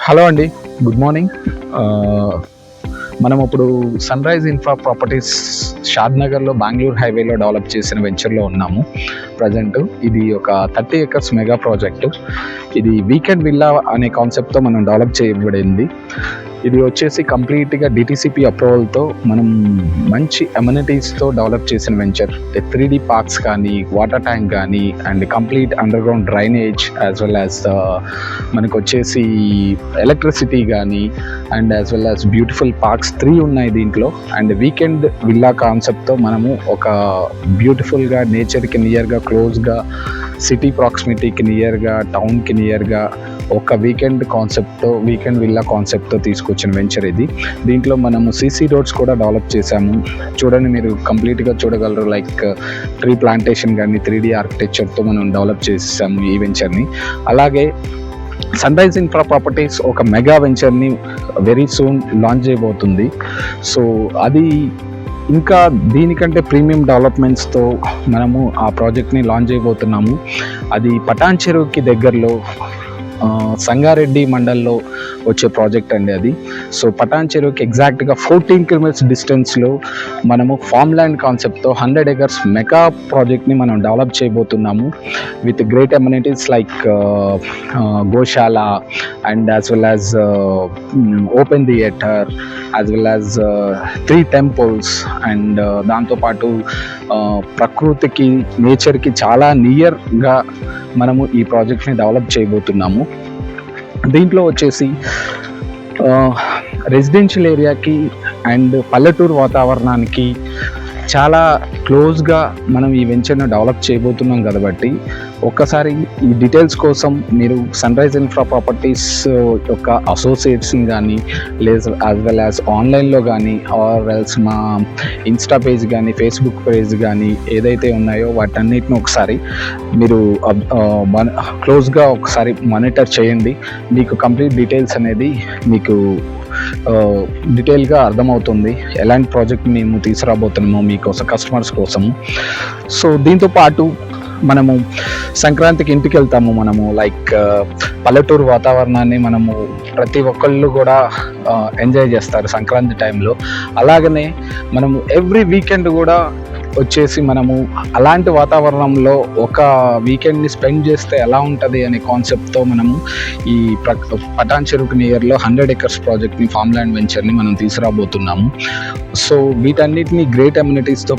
Hello అండి, good morning. మనం ఇప్పుడు సన్ రైజ్ ఇన్ఫ్రా ప్రాపర్టీస్ షాద్నగర్లో బెంగళూరు హైవేలో డెవలప్ చేసిన వెంచర్లో ఉన్నాము ప్రజెంట్. ఇది ఒక 30 acres మెగా ప్రాజెక్టు. ఇది వీకెండ్ విల్లా అనే కాన్సెప్ట్తో మనం డెవలప్ చేయబడింది. ఇది వచ్చేసి కంప్లీట్గా డిటిసిపి అప్రూవల్తో మనం మంచి అమ్యూనిటీస్తో డెవలప్ చేసిన వెంచర్. 3D పార్క్స్ కానీ, వాటర్ ట్యాంక్ కానీ, and complete under ground drainage, as well as మనకు వచ్చేసి ఎలక్ట్రిసిటీ కానీ, and as well as beautiful parks 3 ఉన్నాయి దీంట్లో. అండ్ వీకెండ్ విల్లా కాన్సెప్ట్తో మనము ఒక బ్యూటిఫుల్గా నేచర్కి నియర్గా, క్లోజ్గా, సిటీ ప్రాక్సిమిటీకి నియర్గా, టౌన్కి నియర్గా ఒక వీకెండ్ విల్లా కాన్సెప్ట్తో తీసుకొచ్చిన వెంచర్ ఇది. దీంట్లో మనము సీసీ రోడ్స్ కూడా డెవలప్ చేశాము. చూడండి, మీరు కంప్లీట్గా చూడగలరు. లైక్ ట్రీ ప్లాంటేషన్ కానీ, 3D ఆర్కిటెక్చర్తో మనం డెవలప్ చేసాము ఈ వెంచర్ని. అలాగే సన్ రైజ్ ఇన్ఫ్రా ప్రాపర్టీస్ ఒక మెగా వెంచర్ని వెరీ సూన్ లాంచ్ చేయబోతుంది. సో అది ఇంకా దీనికంటే ప్రీమియం డెవలప్మెంట్స్తో మనము ఆ ప్రాజెక్ట్ని లాంచ్ చేయబోతున్నాము. అది పటాన్ చెరువుకి దగ్గరలో సంగారెడ్డి మండల్లో వచ్చే ప్రాజెక్ట్ అండి అది. సో పటాన్ చెరువుకి ఎగ్జాక్ట్గా 14 kilometers డిస్టెన్స్లో మనము ఫామ్ ల్యాండ్ కాన్సెప్ట్తో 100 acres మెగా ప్రాజెక్ట్ని మనం డెవలప్ చేయబోతున్నాము with great amenities like Goshala, and as well as open theatre, as well as 3 temples, and దాంతోపాటు ప్రకృతికి, నేచర్కి చాలా నియర్గా మనము ఈ ప్రాజెక్ట్ని డెవలప్ చేయబోతున్నాము. దీంట్లో వచ్చేసి రెసిడెన్షియల్ ఏరియాకి అండ్ పల్లెటూరు వాతావరణానికి చాలా క్లోజ్గా మనం ఈ వెంచర్ను డెవలప్ చేయబోతున్నాం కాబట్టి ఒక్కసారి ఈ డీటెయిల్స్ కోసం మీరు సన్ రైజ్ ఇన్ఫ్రా ప్రాపర్టీస్ యొక్క అసోసియేట్స్ని కానీ, యాజ్ వెల్ యాజ్ ఆన్లైన్లో కానీ, ఆర్ ఎల్స్ మా ఇన్స్టా పేజ్ కానీ, ఫేస్బుక్ పేజ్ కానీ ఏదైతే ఉన్నాయో వాటన్నిటిని ఒకసారి మీరు క్లోజ్గా ఒకసారి మానిటర్ చేయండి. మీకు కంప్లీట్ డీటెయిల్స్ అనేది మీకు డీటెయిల్గా అర్థమవుతుంది ఎలాంటి ప్రాజెక్ట్ మేము తీసుకురాబోతున్నామో మీకోసం, కస్టమర్స్ కోసము. సో దీంతో పాటు మనము సంక్రాంతికి ఇంటికి వెళ్తాము. మనము లైక్ పల్లెటూరు వాతావరణాన్ని మనము ప్రతి ఒక్కళ్ళు కూడా ఎంజాయ్ చేస్తారు సంక్రాంతి టైంలో. అలాగనే మనము ఎవ్రీ వీకెండ్ కూడా వచ్చేసి మనము అలాంటి వాతావరణంలో ఒక వీకెండ్ని స్పెండ్ చేస్తే ఎలా ఉంటుంది అనే కాన్సెప్ట్తో మనము ఈ పటాన్ చెరువుకి నియర్లో 100 acres ప్రాజెక్ట్ని, ఫామ్ ల్యాండ్ వెంచర్ని మనం తీసుకురాబోతున్నాము. సో వీటన్నిటిని గ్రేట్ అమ్యూనిటీస్తో